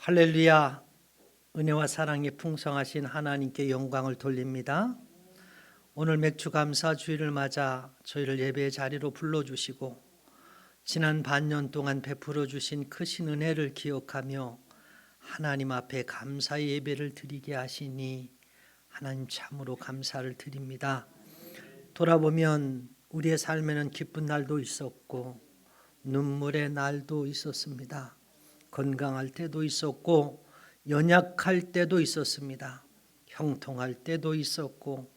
할렐루야. 은혜와 사랑이 풍성하신 하나님께 영광을 돌립니다. 오늘 맥주 감사 주일을 맞아 저희를 예배의 자리로 불러주시고 지난 반년 동안 베풀어 주신 크신 은혜를 기억하며 하나님 앞에 감사의 예배를 드리게 하시니 하나님 참으로 감사를 드립니다. 돌아보면 우리의 삶에는 기쁜 날도 있었고 눈물의 날도 있었습니다. 건강할 때도 있었고 연약할 때도 있었습니다. 형통할 때도 있었고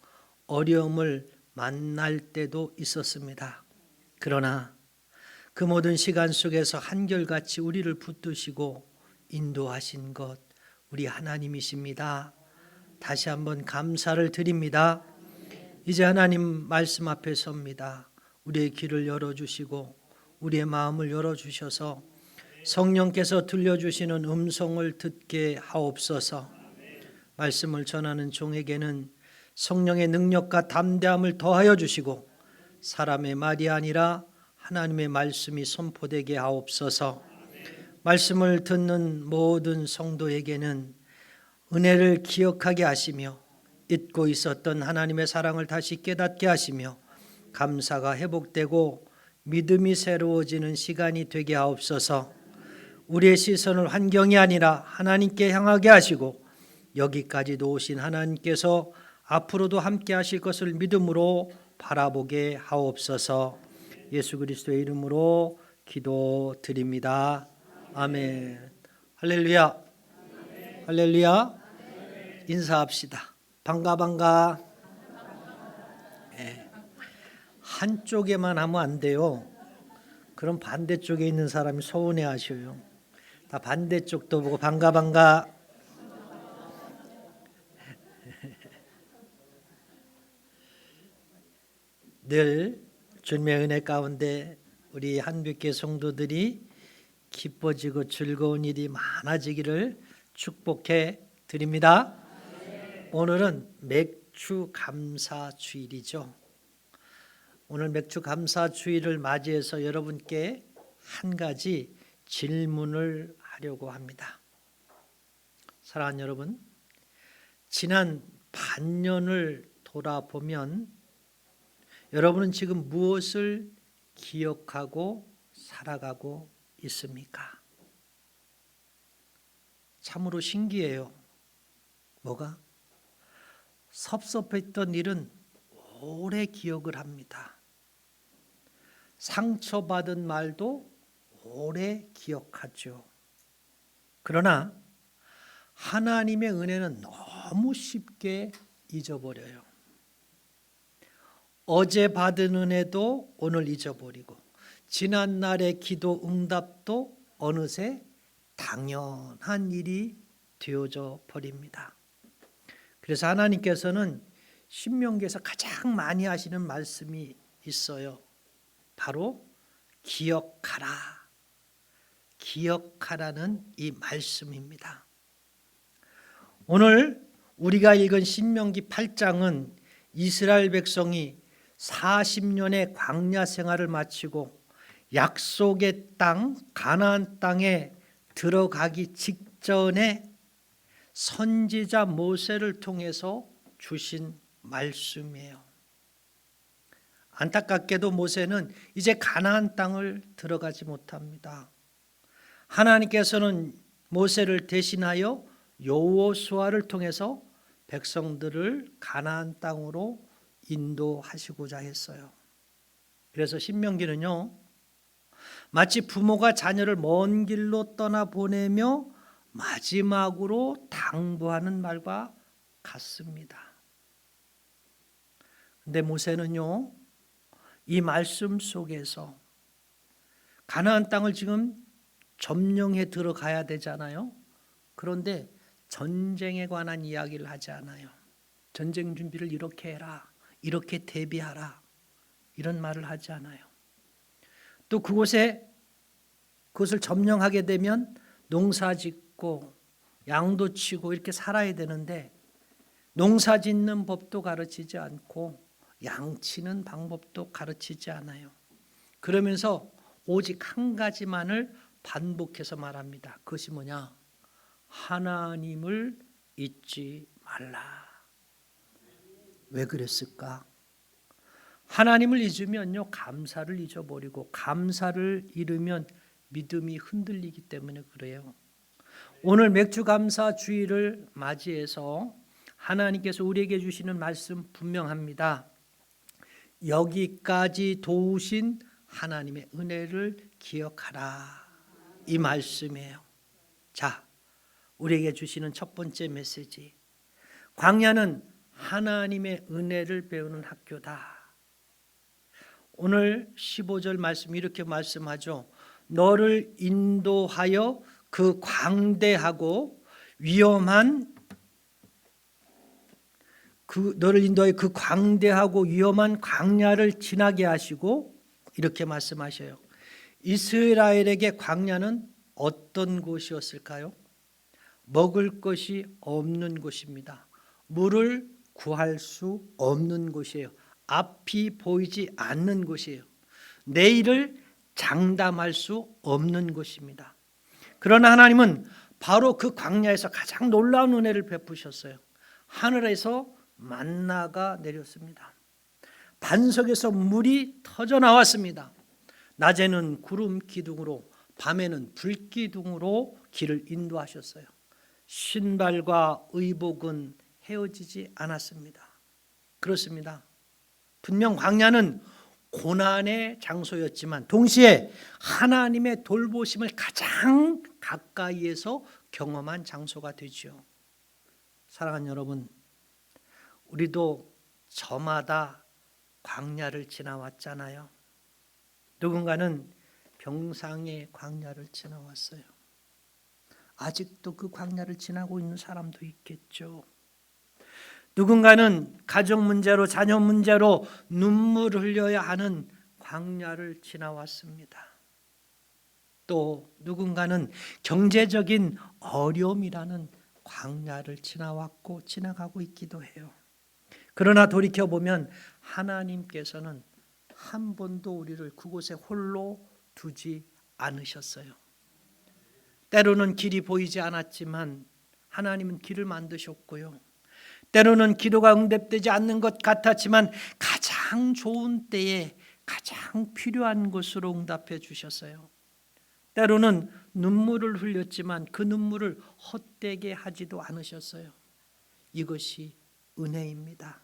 어려움을 만날 때도 있었습니다. 그러나 그 모든 시간 속에서 한결같이 우리를 붙드시고 인도하신 것 우리 하나님이십니다. 다시 한번 감사를 드립니다. 이제 하나님 말씀 앞에 섭니다. 우리의 귀를 열어주시고 우리의 마음을 열어주셔서 성령께서 들려주시는 음성을 듣게 하옵소서. 말씀을 전하는 종에게는 성령의 능력과 담대함을 더하여 주시고 사람의 말이 아니라 하나님의 말씀이 선포되게 하옵소서. 말씀을 듣는 모든 성도에게는 은혜를 기억하게 하시며 잊고 있었던 하나님의 사랑을 다시 깨닫게 하시며 감사가 회복되고 믿음이 새로워지는 시간이 되게 하옵소서. 우리의 시선을 환경이 아니라 하나님께 향하게 하시고 여기까지도 오신 하나님께서 앞으로도 함께 하실 것을 믿음으로 바라보게 하옵소서. 예수 그리스도의 이름으로 기도드립니다. 아멘. 할렐루야. 할렐루야. 인사합시다. 반가. 네. 한쪽에만 하면 안 돼요. 그럼 반대쪽에 있는 사람이 서운해 하셔요. 다 반대쪽도 보고 반가. 늘 주님의 은혜 가운데 우리 한빛교회 성도들이 기뻐지고 즐거운 일이 많아지기를 축복해 드립니다. 오늘은 맥주 감사 주일이죠. 오늘 맥주 감사 주일을 맞이해서 여러분께 한 가지 질문을 하려고 합니다. 사랑하는 여러분, 지난 반년을 돌아보면 여러분은 지금 무엇을 기억하고 살아가고 있습니까? 참으로 신기해요. 뭐가? 섭섭했던 일은 오래 기억을 합니다. 상처받은 말도 오래 기억하죠. 그러나 하나님의 은혜는 너무 쉽게 잊어버려요. 어제 받은 은혜도 오늘 잊어버리고 지난날의 기도 응답도 어느새 당연한 일이 되어져 버립니다. 그래서 하나님께서는 신명기에서 가장 많이 하시는 말씀이 있어요. 바로 기억하라. 기억하라는 이 말씀입니다. 오늘 우리가 읽은 신명기 8장은 이스라엘 백성이 40년의 광야 생활을 마치고 약속의 땅 가나안 땅에 들어가기 직전에 선지자 모세를 통해서 주신 말씀이에요. 안타깝게도 모세는 이제 가나안 땅을 들어가지 못합니다. 하나님께서는 모세를 대신하여 여호수아를 통해서 백성들을 가나안 땅으로 인도하시고자 했어요. 그래서 신명기는요, 마치 부모가 자녀를 먼 길로 떠나보내며 마지막으로 당부하는 말과 같습니다. 근데 모세는요, 이 말씀 속에서 가나안 땅을 지금 점령해 들어가야 되잖아요. 그런데 전쟁에 관한 이야기를 하지 않아요. 전쟁 준비를 이렇게 해라, 이렇게 대비하라, 이런 말을 하지 않아요. 또 그것을 점령하게 되면 농사 짓고 양도 치고 이렇게 살아야 되는데 농사 짓는 법도 가르치지 않고 양 치는 방법도 가르치지 않아요. 그러면서 오직 한 가지만을 반복해서 말합니다. 그것이 뭐냐? 하나님을 잊지 말라. 왜 그랬을까? 하나님을 잊으면요, 감사를 잊어버리고 감사를 잃으면 믿음이 흔들리기 때문에 그래요. 오늘 맥주감사 주일을 맞이해서 하나님께서 우리에게 주시는 말씀 분명합니다. 여기까지 도우신 하나님의 은혜를 기억하라, 이 말씀이에요. 자, 우리에게 주시는 첫 번째 메시지, 광야는 하나님의 은혜를 배우는 학교다. 오늘 15절 말씀 이렇게 말씀하죠. 너를 인도하여 그 광대하고 위험한 그 광대하고 위험한 광야를 지나게 하시고, 이렇게 말씀하셔요. 이스라엘에게 광야는 어떤 곳이었을까요? 먹을 것이 없는 곳입니다. 물을 구할 수 없는 곳이에요. 앞이 보이지 않는 곳이에요. 내일을 장담할 수 없는 곳입니다. 그러나 하나님은 바로 그 광야에서 가장 놀라운 은혜를 베푸셨어요. 하늘에서 만나가 내렸습니다. 반석에서 물이 터져 나왔습니다. 낮에는 구름 기둥으로, 밤에는 불 기둥으로 길을 인도하셨어요. 신발과 의복은 헤어지지 않았습니다. 그렇습니다. 분명 광야는 고난의 장소였지만 동시에 하나님의 돌보심을 가장 가까이에서 경험한 장소가 되죠. 사랑하는 여러분, 우리도 저마다 광야를 지나왔잖아요. 누군가는 병상의 광야를 지나왔어요. 아직도 그 광야를 지나고 있는 사람도 있겠죠. 누군가는 가정 문제로, 자녀 문제로 눈물을 흘려야 하는 광야를 지나왔습니다. 또 누군가는 경제적인 어려움이라는 광야를 지나왔고 지나가고 있기도 해요. 그러나 돌이켜보면 하나님께서는 한 번도 우리를 그곳에 홀로 두지 않으셨어요. 때로는 길이 보이지 않았지만 하나님은 길을 만드셨고요. 때로는 기도가 응답되지 않는 것 같았지만 가장 좋은 때에 가장 필요한 것으로 응답해 주셨어요. 때로는 눈물을 흘렸지만 그 눈물을 헛되게 하지도 않으셨어요. 이것이 은혜입니다.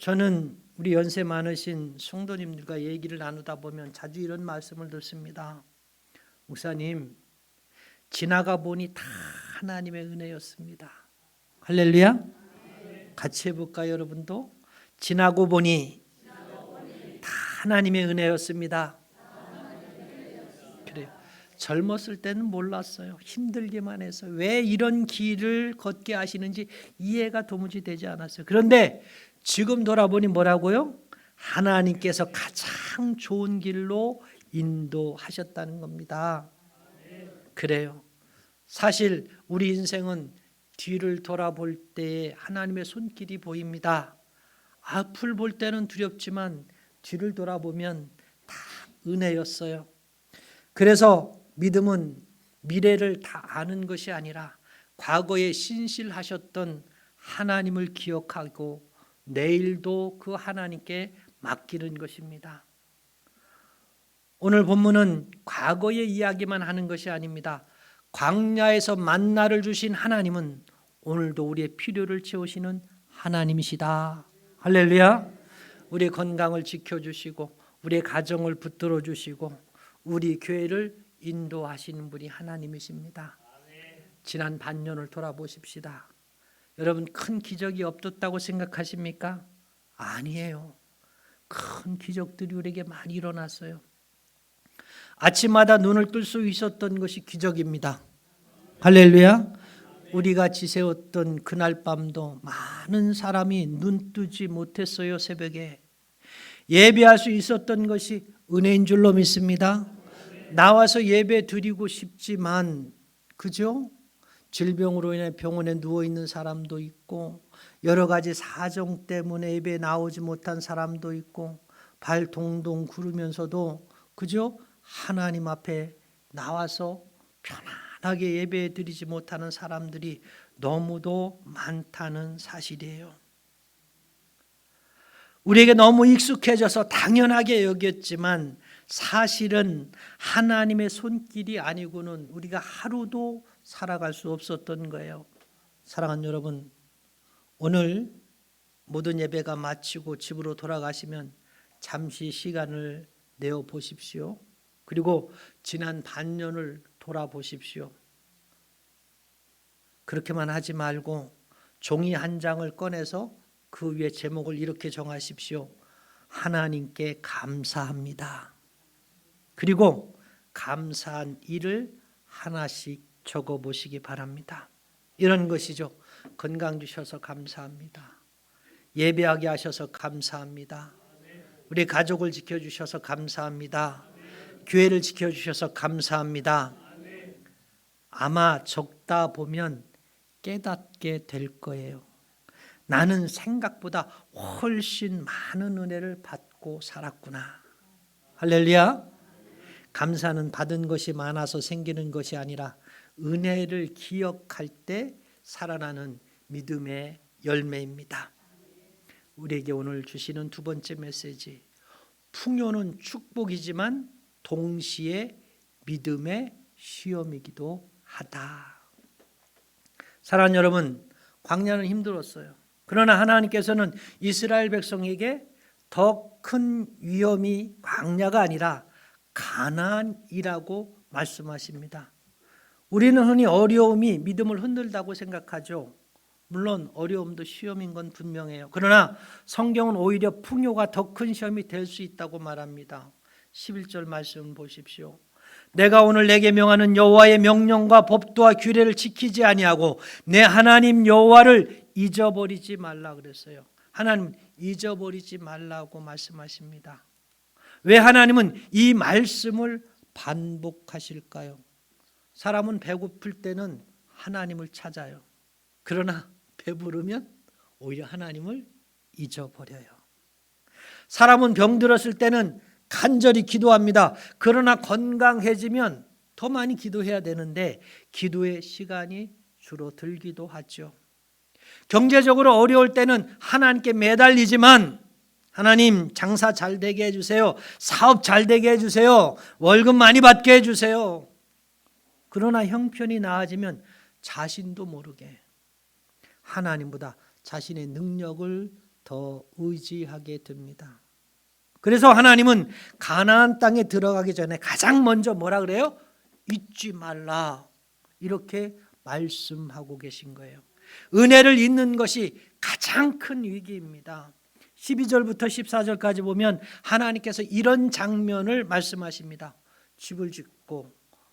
저는 우리 연세 많으신 성도님들과 얘기를 나누다 보면 자주 이런 말씀을 듣습니다. 목사님, 지나가 보니 다 하나님의 은혜였습니다. 할렐루야. 같이 해볼까요, 여러분도? 지나고 보니 다 하나님의 은혜였습니다. 그래요. 젊었을 때는 몰랐어요. 힘들기만 해서 왜 이런 길을 걷게 하시는지 이해가 도무지 되지 않았어요. 그런데 지금 돌아보니 뭐라고요? 하나님께서 가장 좋은 길로 인도하셨다는 겁니다. 그래요. 사실 우리 인생은 뒤를 돌아볼 때에 하나님의 손길이 보입니다. 앞을 볼 때는 두렵지만 뒤를 돌아보면 다 은혜였어요. 그래서 믿음은 미래를 다 아는 것이 아니라 과거에 신실하셨던 하나님을 기억하고 내일도 그 하나님께 맡기는 것입니다. 오늘 본문은 과거의 이야기만 하는 것이 아닙니다. 광야에서 만나를 주신 하나님은 오늘도 우리의 필요를 채우시는 하나님이시다. 할렐루야. 우리의 건강을 지켜주시고 우리의 가정을 붙들어 주시고 우리 교회를 인도하시는 분이 하나님이십니다. 지난 반년을 돌아보십시다. 여러분, 큰 기적이 없었다고 생각하십니까? 아니에요. 큰 기적들이 우리에게 많이 일어났어요. 아침마다 눈을 뜰 수 있었던 것이 기적입니다. 할렐루야. 우리가 지새웠던 그날 밤도 많은 사람이 눈 뜨지 못했어요. 새벽에 예배할 수 있었던 것이 은혜인 줄로 믿습니다. 나와서 예배 드리고 싶지만, 그죠? 질병으로 인해 병원에 누워있는 사람도 있고 여러 가지 사정 때문에 예배에 나오지 못한 사람도 있고 발 동동 구르면서도, 그죠? 하나님 앞에 나와서 편안히 편안하게 예배 드리지 못하는 사람들이 너무도 많다는 사실이에요. 우리에게 너무 익숙해져서 당연하게 여겼지만 사실은 하나님의 손길이 아니고는 우리가 하루도 살아갈 수 없었던 거예요. 사랑하는 여러분, 오늘 모든 예배가 마치고 집으로 돌아가시면 잠시 시간을 내어 보십시오. 그리고 지난 반년을 돌아보십시오. 그렇게만 하지 말고 종이 한 장을 꺼내서 그 위에 제목을 이렇게 정하십시오. 하나님께 감사합니다. 그리고 감사한 일을 하나씩 적어보시기 바랍니다. 이런 것이죠. 건강 주셔서 감사합니다. 예배하게 하셔서 감사합니다. 우리 가족을 지켜주셔서 감사합니다. 교회를 지켜주셔서 감사합니다. 아마 적다 보면 깨닫게 될 거예요. 나는 생각보다 훨씬 많은 은혜를 받고 살았구나. 할렐루야. 감사는 받은 것이 많아서 생기는 것이 아니라 은혜를 기억할 때 살아나는 믿음의 열매입니다. 우리에게 오늘 주시는 두 번째 메시지, 풍요는 축복이지만 동시에 믿음의 시험이기도 하다. 사랑하는 여러분, 광야는 힘들었어요. 그러나 하나님께서는 이스라엘 백성에게 더 큰 위험이 광야가 아니라 가나안이라고 말씀하십니다. 우리는 흔히 어려움이 믿음을 흔들다고 생각하죠. 물론 어려움도 시험인 건 분명해요. 그러나 성경은 오히려 풍요가 더 큰 시험이 될 수 있다고 말합니다. 11절 말씀 보십시오. 내가 오늘 내게 명하는 여호와의 명령과 법도와 규례를 지키지 아니하고 내 하나님 여호와를 잊어버리지 말라 그랬어요. 하나님 잊어버리지 말라고 말씀하십니다. 왜 하나님은 이 말씀을 반복하실까요? 사람은 배고플 때는 하나님을 찾아요. 그러나 배부르면 오히려 하나님을 잊어버려요. 사람은 병들었을 때는 간절히 기도합니다. 그러나 건강해지면 더 많이 기도해야 되는데 기도의 시간이 줄어들기도 하죠. 경제적으로 어려울 때는 하나님께 매달리지만 하나님 장사 잘 되게 해주세요. 사업 잘 되게 해주세요. 월급 많이 받게 해주세요. 그러나 형편이 나아지면 자신도 모르게 하나님보다 자신의 능력을 더 의지하게 됩니다. 그래서 하나님은 가나안 땅에 들어가기 전에 가장 먼저 뭐라 그래요? 잊지 말라. 이렇게 말씀하고 계신 거예요. 은혜를 잊는 것이 가장 큰 위기입니다. 12절부터 14절까지 보면 하나님께서 이런 장면을 말씀하십니다. 집을 짓고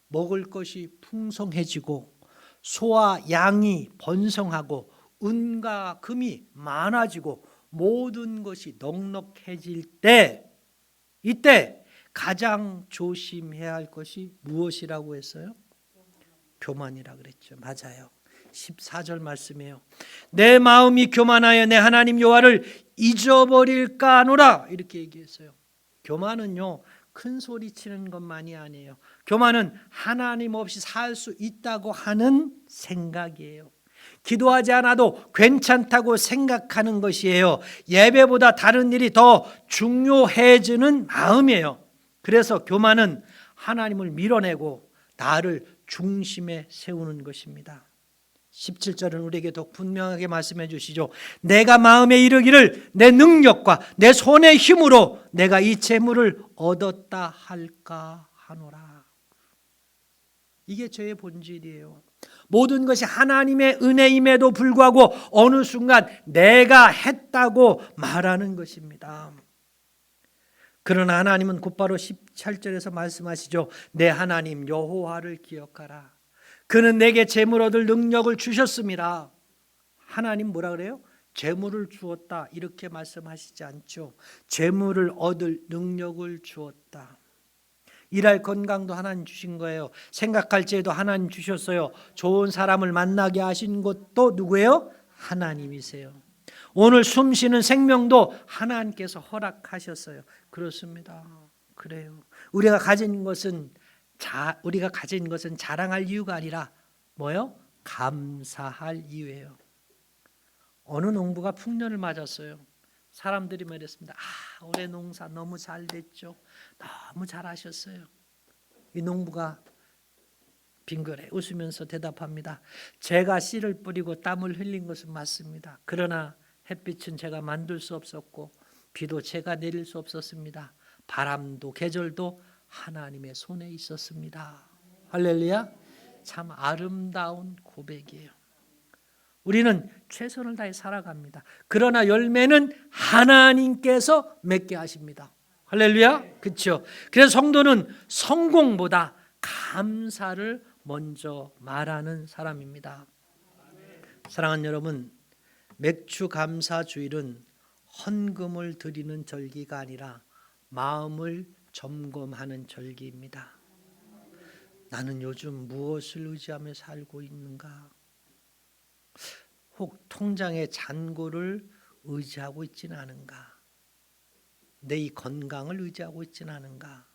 먹을 것이 풍성해지고 소와 양이 번성하고 은과 금이 많아지고 모든 것이 넉넉해질 때, 이때 가장 조심해야 할 것이 무엇이라고 했어요? 교만이라 그랬죠. 맞아요. 14절 말씀이에요. 내 마음이 교만하여 내 하나님 여호와를 잊어버릴까 하노라 이렇게 얘기했어요. 교만은요 큰 소리 치는 것만이 아니에요. 교만은 하나님 없이 살 수 있다고 하는 생각이에요. 기도하지 않아도 괜찮다고 생각하는 것이에요. 예배보다 다른 일이 더 중요해지는 마음이에요. 그래서 교만은 하나님을 밀어내고 나를 중심에 세우는 것입니다. 17절은 우리에게 더 분명하게 말씀해 주시죠. 내가 마음에 이르기를 내 능력과 내 손의 힘으로 내가 이 재물을 얻었다 할까 하노라. 이게 저의 본질이에요. 모든 것이 하나님의 은혜임에도 불구하고 어느 순간 내가 했다고 말하는 것입니다. 그러나 하나님은 곧바로 17절에서 말씀하시죠. 내 하나님 여호와를 기억하라. 그는 내게 재물 얻을 능력을 주셨습니다. 하나님 뭐라 그래요? 재물을 주었다 이렇게 말씀하시지 않죠. 재물을 얻을 능력을 주었다. 일할 건강도 하나님 주신 거예요. 생각할 지혜도 하나님 주셨어요. 좋은 사람을 만나게 하신 것도 누구예요? 하나님이세요. 오늘 숨 쉬는 생명도 하나님께서 허락하셨어요. 그렇습니다. 그래요. 우리가 가진 것은 우리가 가진 것은 자랑할 이유가 아니라 뭐요? 감사할 이유예요. 어느 농부가 풍년을 맞았어요. 사람들이 말했습니다. 올해 농사 너무 잘 됐죠. 너무 잘하셨어요. 이 농부가 빙그레 웃으면서 대답합니다. 제가 씨를 뿌리고 땀을 흘린 것은 맞습니다. 그러나 햇빛은 제가 만들 수 없었고 비도 제가 내릴 수 없었습니다. 바람도 계절도 하나님의 손에 있었습니다. 할렐루야. 참 아름다운 고백이에요. 우리는 최선을 다해 살아갑니다. 그러나 열매는 하나님께서 맺게 하십니다. 할렐루야. 그렇죠. 그래서 성도는 성공보다 감사를 먼저 말하는 사람입니다. 사랑하는 여러분, 맥주 감사 주일은 헌금을 드리는 절기가 아니라 마음을 점검하는 절기입니다. 나는 요즘 무엇을 의지하며 살고 있는가? 혹 통장의 잔고를 의지하고 있지는 않은가? 내 이 건강을 의지하고 있지는 않은가?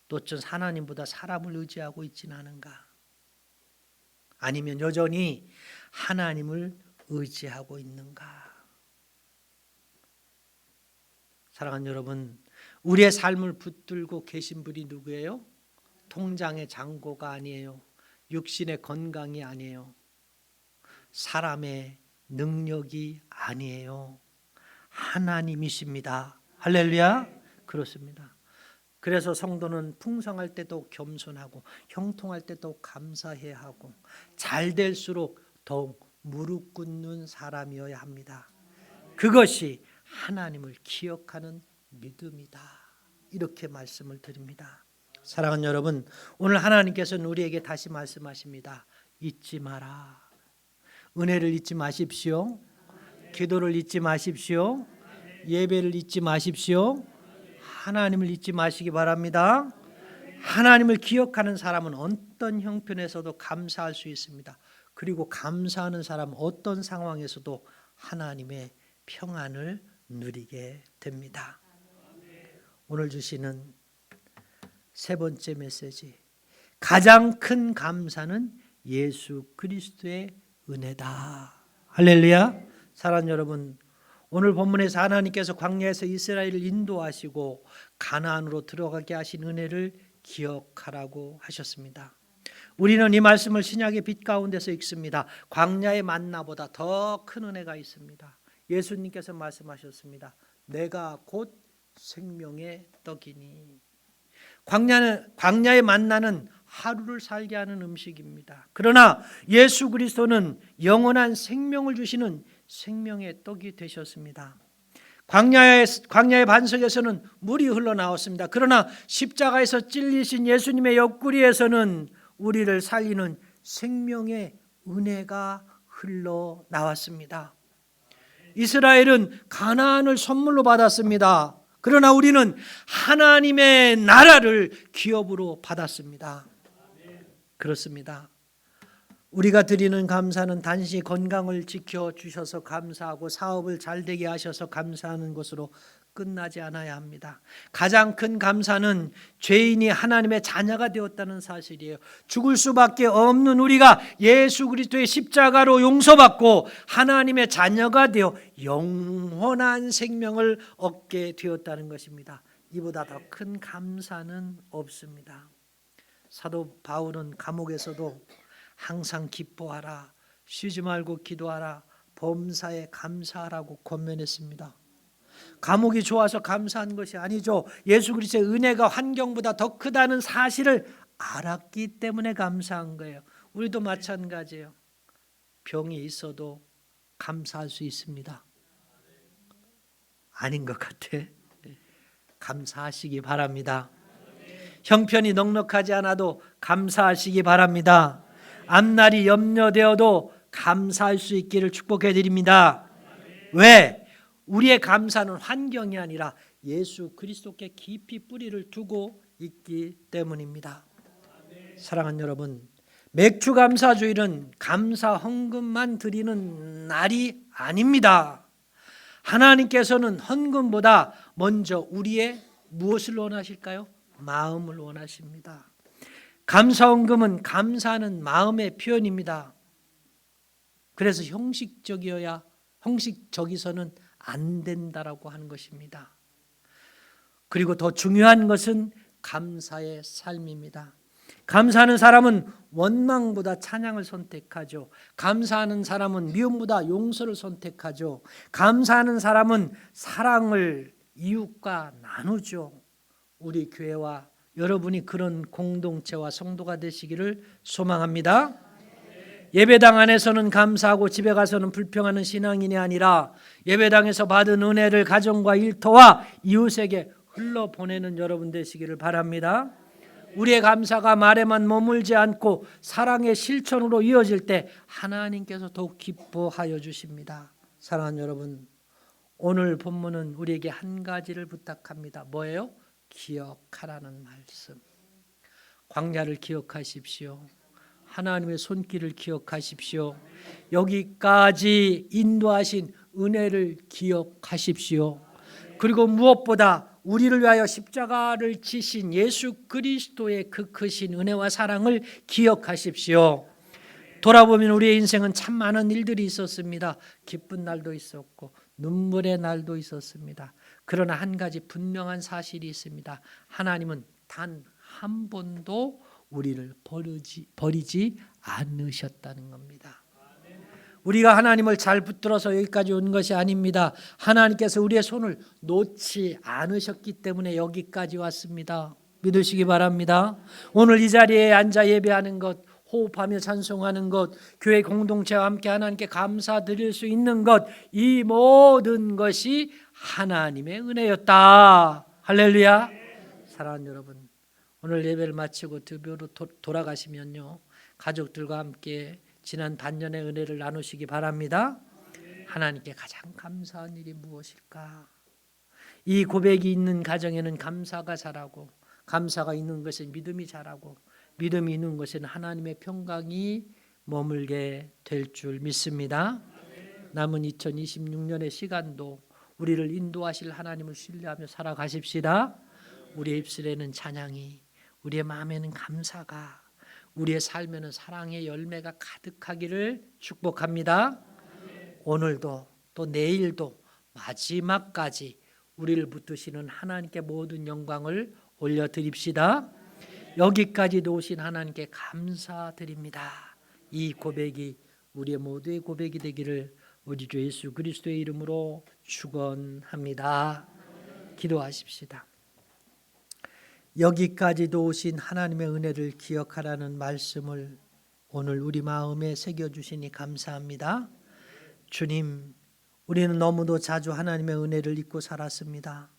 또 어쩐 하나님보다 사람을 의지하고 있지는 않은가? 아니면 여전히 하나님을 의지하고 있는가? 사랑하는 여러분, 우리의 삶을 붙들고 계신 분이 누구예요? 통장의 잔고가 아니에요. 육신의 건강이 아니에요. 사람의 능력이 아니에요. 하나님이십니다. 할렐루야. 그렇습니다. 그래서 성도는 풍성할 때도 겸손하고 형통할 때도 감사해야 하고 잘 될수록 더욱 무릎 꿇는 사람이어야 합니다. 그것이 하나님을 기억하는 믿음이다. 이렇게 말씀을 드립니다. 사랑하는 여러분, 오늘 하나님께서는 우리에게 다시 말씀하십니다. 잊지 마라. 은혜를 잊지 마십시오. 기도를 잊지 마십시오. 예배를 잊지 마십시오. 하나님을 잊지 마시기 바랍니다. 하나님을 기억하는 사람은 어떤 형편에서도 감사할 수 있습니다. 그리고 감사하는 사람은 어떤 상황에서도 하나님의 평안을 누리게 됩니다. 오늘 주시는 세 번째 메시지, 가장 큰 감사는 예수 그리스도의 은혜다. 할렐루야. 사랑하는 여러분, 오늘 본문에서 하나님께서 광야에서 이스라엘을 인도하시고 가나안으로 들어가게 하신 은혜를 기억하라고 하셨습니다. 우리는 이 말씀을 신약의 빛 가운데서 읽습니다. 광야의 만나보다 더 큰 은혜가 있습니다. 예수님께서 말씀하셨습니다. 내가 곧 생명의 떡이니. 광야의 만나는 하루를 살게 하는 음식입니다. 그러나 예수 그리스도는 영원한 생명을 주시는 생명의 떡이 되셨습니다. 광야의 반석에서는 물이 흘러나왔습니다. 그러나 십자가에서 찔리신 예수님의 옆구리에서는 우리를 살리는 생명의 은혜가 흘러나왔습니다. 이스라엘은 가나안을 선물로 받았습니다. 그러나 우리는 하나님의 나라를 기업으로 받았습니다. 그렇습니다. 우리가 드리는 감사는 단지 건강을 지켜주셔서 감사하고 사업을 잘 되게 하셔서 감사하는 것으로 끝나지 않아야 합니다. 가장 큰 감사는 죄인이 하나님의 자녀가 되었다는 사실이에요. 죽을 수밖에 없는 우리가 예수 그리스도의 십자가로 용서받고 하나님의 자녀가 되어 영원한 생명을 얻게 되었다는 것입니다. 이보다 더 큰 감사는 없습니다. 사도 바울은 감옥에서도 항상 기뻐하라, 쉬지 말고 기도하라, 범사에 감사하라고 권면했습니다. 감옥이 좋아서 감사한 것이 아니죠. 예수 그리스도의 은혜가 환경보다 더 크다는 사실을 알았기 때문에 감사한 거예요. 우리도 마찬가지예요. 병이 있어도 감사할 수 있습니다. 아닌 것 같아. 감사하시기 바랍니다. 형편이 넉넉하지 않아도 감사하시기 바랍니다. 앞날이 염려되어도 감사할 수 있기를 축복해 드립니다. 왜? 우리의 감사는 환경이 아니라 예수 그리스도께 깊이 뿌리를 두고 있기 때문입니다. 사랑하는 여러분, 맥주 감사 주일은 감사 헌금만 드리는 날이 아닙니다. 하나님께서는 헌금보다 먼저 우리의 무엇을 원하실까요? 마음을 원하십니다. 감사원금은 감사하는 마음의 표현입니다. 그래서 형식적이서는 안 된다라고 하는 것입니다. 그리고 더 중요한 것은 감사의 삶입니다. 감사하는 사람은 원망보다 찬양을 선택하죠. 감사하는 사람은 미움보다 용서를 선택하죠. 감사하는 사람은 사랑을 이웃과 나누죠. 우리 교회와 여러분이 그런 공동체와 성도가 되시기를 소망합니다. 예배당 안에서는 감사하고 집에 가서는 불평하는 신앙인이 아니라 예배당에서 받은 은혜를 가정과 일터와 이웃에게 흘러보내는 여러분 되시기를 바랍니다. 우리의 감사가 말에만 머물지 않고 사랑의 실천으로 이어질 때 하나님께서 더욱 기뻐하여 주십니다. 사랑하는 여러분, 오늘 본문은 우리에게 한 가지를 부탁합니다. 뭐예요? 기억하라는 말씀. 광야를 기억하십시오. 하나님의 손길을 기억하십시오. 여기까지 인도하신 은혜를 기억하십시오. 그리고 무엇보다 우리를 위하여 십자가를 지신 예수 그리스도의 그 크신 은혜와 사랑을 기억하십시오. 돌아보면 우리의 인생은 참 많은 일들이 있었습니다. 기쁜 날도 있었고 눈물의 날도 있었습니다. 그러나 한 가지 분명한 사실이 있습니다. 하나님은 단 한 번도 우리를 버리지 않으셨다는 겁니다. 우리가 하나님을 잘 붙들어서 여기까지 온 것이 아닙니다. 하나님께서 우리의 손을 놓지 않으셨기 때문에 여기까지 왔습니다. 믿으시기 바랍니다. 오늘 이 자리에 앉아 예배하는 것, 호흡하며 찬송하는 것, 교회 공동체와 함께 하나님께 감사드릴 수 있는 것, 이 모든 것이 하나님의 은혜였다. 할렐루야. 사랑하는 여러분, 오늘 예배를 마치고 드디어로 돌아가시면요, 가족들과 함께 지난 반년의 은혜를 나누시기 바랍니다. 하나님께 가장 감사한 일이 무엇일까? 이 고백이 있는 가정에는 감사가 자라고, 감사가 있는 것은 믿음이 자라고, 믿음이 있는 것은 하나님의 평강이 머물게 될 줄 믿습니다. 남은 2026년의 시간도 우리를 인도하실 하나님을 신뢰하며 살아가십시다. 우리의 입술에는 찬양이, 우리의 마음에는 감사가, 우리의 삶에는 사랑의 열매가 가득하기를 축복합니다. 오늘도 또 내일도 마지막까지 우리를 붙드시는 하나님께 모든 영광을 올려드립시다. 여기까지도 오신 하나님께 감사드립니다. 이 고백이 우리의 모두의 고백이 되기를 우리 주 예수 그리스도의 이름으로 축원합니다. 기도하십시다. 여기까지도 오신 하나님의 은혜를 기억하라는 말씀을 오늘 우리 마음에 새겨주시니 감사합니다. 주님, 우리는 너무도 자주 하나님의 은혜를 잊고 살았습니다.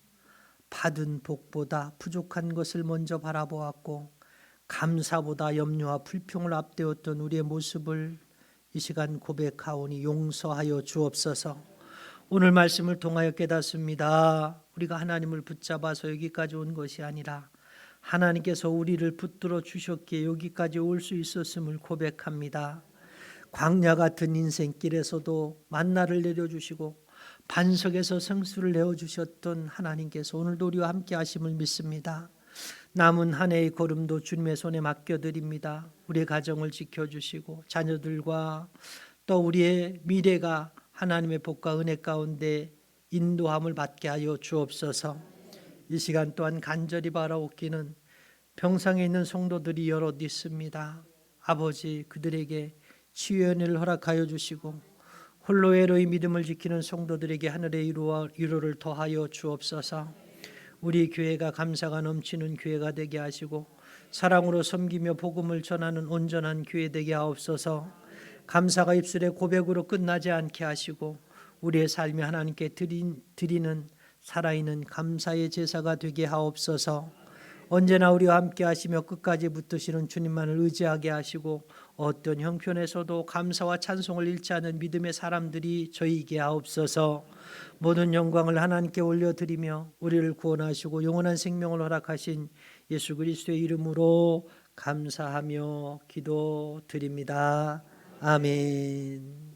받은 복보다 부족한 것을 먼저 바라보았고 감사보다 염려와 불평을 앞세웠던 우리의 모습을 이 시간 고백하오니 용서하여 주옵소서. 오늘 말씀을 통하여 깨닫습니다. 우리가 하나님을 붙잡아서 여기까지 온 것이 아니라 하나님께서 우리를 붙들어 주셨기에 여기까지 올 수 있었음을 고백합니다. 광야 같은 인생길에서도 만나를 내려주시고 반석에서 생수를 내어주셨던 하나님께서 오늘도 우리와 함께 하심을 믿습니다. 남은 한 해의 걸음도 주님의 손에 맡겨드립니다. 우리의 가정을 지켜주시고 자녀들과 또 우리의 미래가 하나님의 복과 은혜 가운데 인도함을 받게 하여 주옵소서. 이 시간 또한 간절히 바라옵기는 병상에 있는 성도들이 여럿 있습니다. 아버지, 그들에게 치유의 은혜를 허락하여 주시고 홀로 외로이 믿음을 지키는 성도들에게 하늘의 위로를 더하여 주옵소서. 우리 교회가 감사가 넘치는 교회가 되게 하시고 사랑으로 섬기며 복음을 전하는 온전한 교회 되게 하옵소서. 감사가 입술의 고백으로 끝나지 않게 하시고 우리의 삶이 하나님께 드리는 살아있는 감사의 제사가 되게 하옵소서. 언제나 우리와 함께 하시며 끝까지 붙드시는 주님만을 의지하게 하시고 어떤 형편에서도 감사와 찬송을 잃지 않는 믿음의 사람들이 저희에게 하옵소서. 모든 영광을 하나님께 올려드리며 우리를 구원하시고 영원한 생명을 허락하신 예수 그리스도의 이름으로 감사하며 기도드립니다. 아멘.